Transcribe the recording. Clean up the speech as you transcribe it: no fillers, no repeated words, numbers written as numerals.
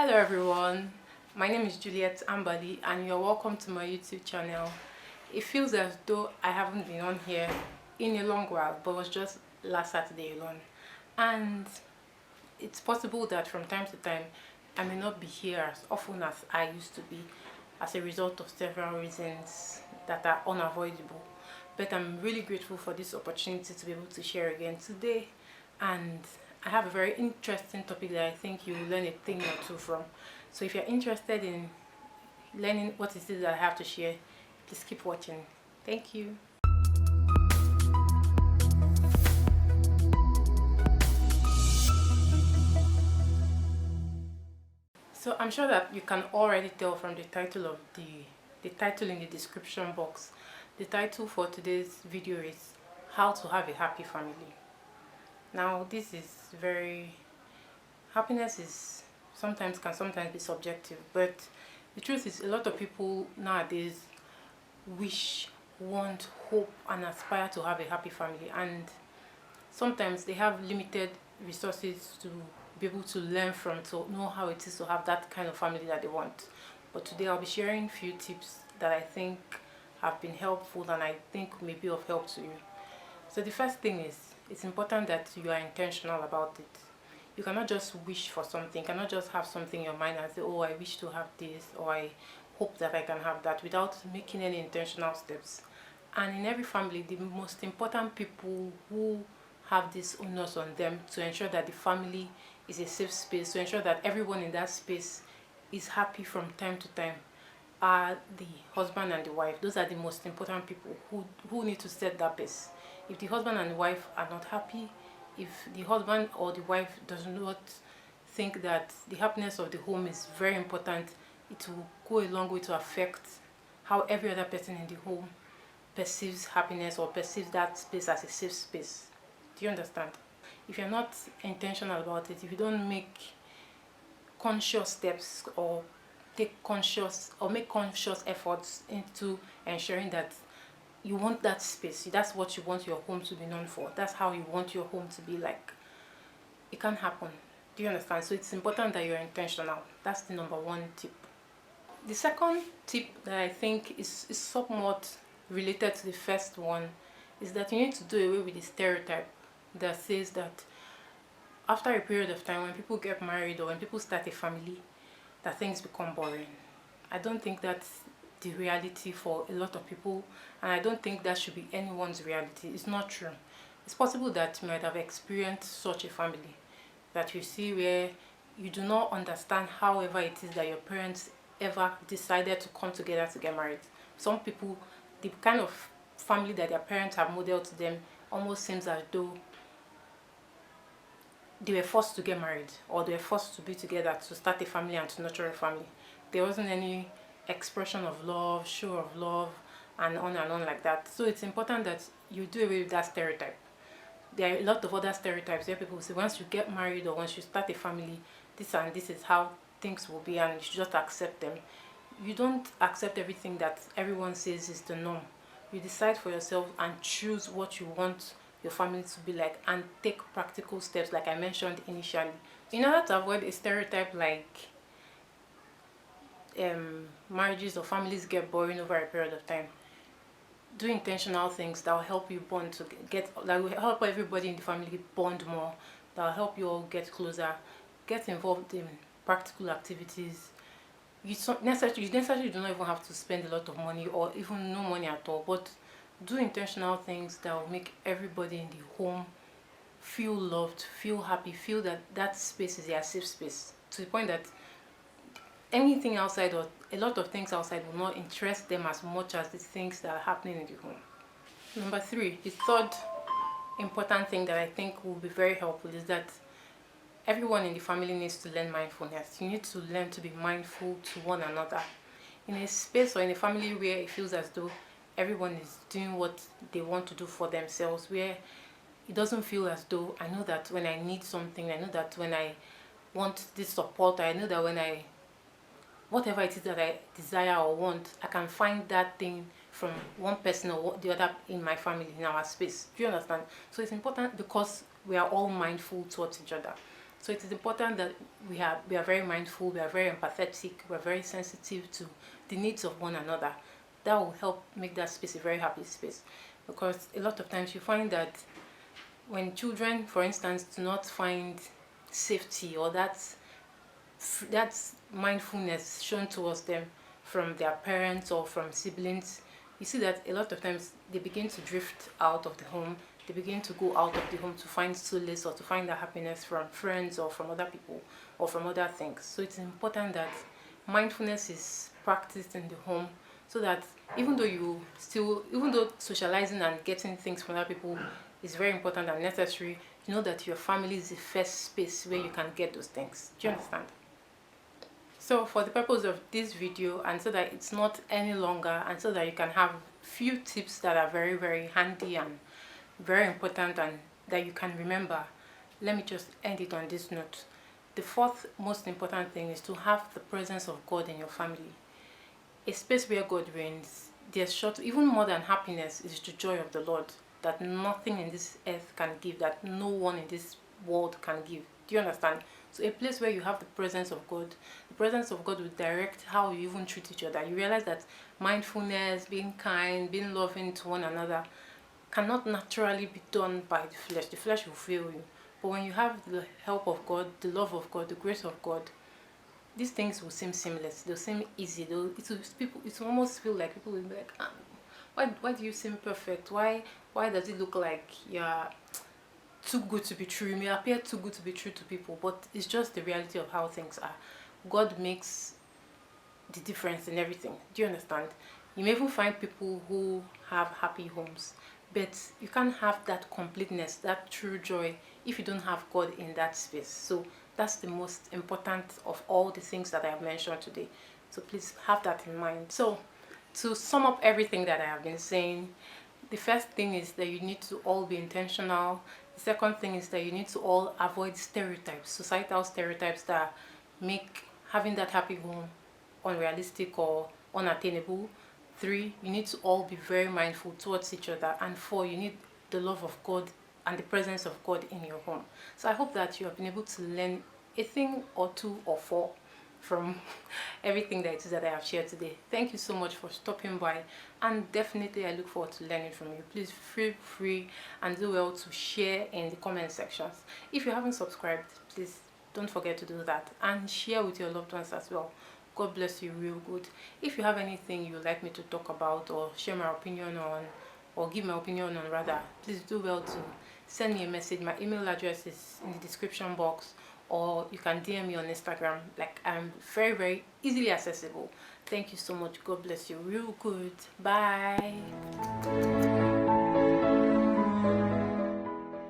Hello everyone, my name is Julietogberaha and you're welcome to my YouTube channel. It feels as though I haven't been on here in a long while, but it was just last Saturday alone. And it's possible that from time to time I may not be here as often as I used to be as a result of several reasons that are unavoidable. But I'm really grateful for this opportunity to be able to share again today, and I have a very interesting topic that I think you will learn a thing or two from. So if you're interested in learning what it is that I have to share, please keep watching. Thank you. So I'm sure that you can already tell from the title of the title in the description box. The title for today's video is How to Have a Happy Family. Now this is happiness is sometimes be subjective, but the truth is a lot of people nowadays wish, want, hope and aspire to have a happy family, and sometimes they have limited resources to be able to learn from, to know how it is to have that kind of family that they want. But today I'll be sharing a few tips that I think have been helpful and I think may be of help to you. So the first thing is, it's important that you are intentional about it. You cannot just wish for something, you cannot just have something in your mind and say, oh, I wish to have this, or I hope that I can have that, without making any intentional steps. And in every family, the most important people who have this onus on them to ensure that the family is a safe space, to ensure that everyone in that space is happy from time to time, are the husband and the wife. Those are the most important people who need to set that pace. If the husband and the wife are not happy, if the husband or the wife does not think that the happiness of the home is very important, it will go a long way to affect how every other person in the home perceives happiness or perceives that space as a safe space. Do you understand? If you're not intentional about it, if you don't make conscious steps or make conscious efforts into ensuring that you want that space, that's what you want your home to be known for, that's how you want your home to be like, it can't happen. Do you understand? So it's important that you're intentional. That's the number one tip. The second tip that I think is somewhat related to the first one is that you need to do away with the stereotype that says that after a period of time, when people get married or when people start a family, that things become boring. I don't think that's the reality for a lot of people, and I don't think that should be anyone's reality. It's not true. It's possible that you might have experienced such a family that you see where you do not understand however it is that your parents ever decided to come together to get married. Some people, the kind of family that their parents have modeled to them almost seems as though they were forced to get married, or they were forced to be together to start a family and to nurture a family. There wasn't any expression of love, show of love, and on like that. So it's important that you do away with that stereotype. There are a lot of other stereotypes where people say once you get married or once you start a family, this is how things will be, and you should just accept them. You don't accept everything that everyone says is the norm. You decide for yourself and choose what you want your family to be like, and take practical steps like I mentioned initially. In order to avoid a stereotype like marriages or families get boring over a period of time, do intentional things that will help you bond, to that will help everybody in the family bond more, that will help you all get closer. Get involved in practical activities. You necessarily do not even have to spend a lot of money or even no money at all, but do intentional things that will make everybody in the home feel loved, feel happy, feel that that space is their safe space, to the point that anything outside or a lot of things outside will not interest them as much as the things that are happening in the home. Number 3, the third important thing that I think will be very helpful is that everyone in the family needs to learn mindfulness. You need to learn to be mindful to one another. In a space or in a family where it feels as though everyone is doing what they want to do for themselves, where it doesn't feel as though I know that when I need something, I know that when I want this support, I know that when whatever it is that I desire or want, I can find that thing from one person or the other in my family, in our space. Do you understand? So it's important because we are all mindful towards each other. So it is important that we are very mindful, we are very empathetic, we are very sensitive to the needs of one another. That will help make that space a very happy space, because a lot of times you find that when children, for instance, do not find safety or that's mindfulness shown towards them from their parents or from siblings, you see that a lot of times they begin to drift out of the home. They begin to go out of the home to find solace or to find that happiness from friends or from other people or from other things. So it's important that mindfulness is practiced in the home, so that even though socializing and getting things from other people is very important and necessary, you know that your family is the first space where you can get those things. Do you understand? So for the purpose of this video, and so that it's not any longer, and so that you can have few tips that are very, very handy and very important and that you can remember, let me just end it on this note. The fourth most important thing is to have the presence of God in your family. A space where God reigns. There's short, even more than happiness, is the joy of the Lord that nothing in this earth can give, that no one in this world can give. Do you understand? So a place where you have the presence of God. The presence of God will direct how you even treat each other. You realize that mindfulness, being kind, being loving to one another cannot naturally be done by the flesh. The flesh will fail you. But when you have the help of God, the love of God, the grace of God, these things will seem seamless. They'll seem easy. It will almost feel like people will be like, why do you seem perfect? Why does it look like you're too good to be true? You may appear too good to be true to people, but it's just the reality of how things are. God makes the difference in everything. Do you understand? You may even find people who have happy homes, but you can't have that completeness, that true joy, if you don't have God in that space. So that's the most important of all the things that I have mentioned today. So please have that in mind. So to sum up everything that I have been saying, the first thing is that you need to all be intentional. The second thing is that you need to all avoid stereotypes, societal stereotypes that make having that happy home unrealistic or unattainable. 3, you need to all be very mindful towards each other. And 4, you need the love of God and the presence of God in your home. So I hope that you have been able to learn a thing or two or four from everything that it is that I have shared today. Thank you so much for stopping by, and definitely I look forward to learning from you. Please feel free and do well to share in the comment sections. If you haven't subscribed, please don't forget to do that, and share with your loved ones as well. God bless you real good. If you have anything you would like me to talk about or share my opinion on, or give my opinion on rather, please do well to send me a message. My email address is in the description box, or you can DM me on Instagram. Like, I'm very, very easily accessible. Thank you so much. God bless you real good. Bye.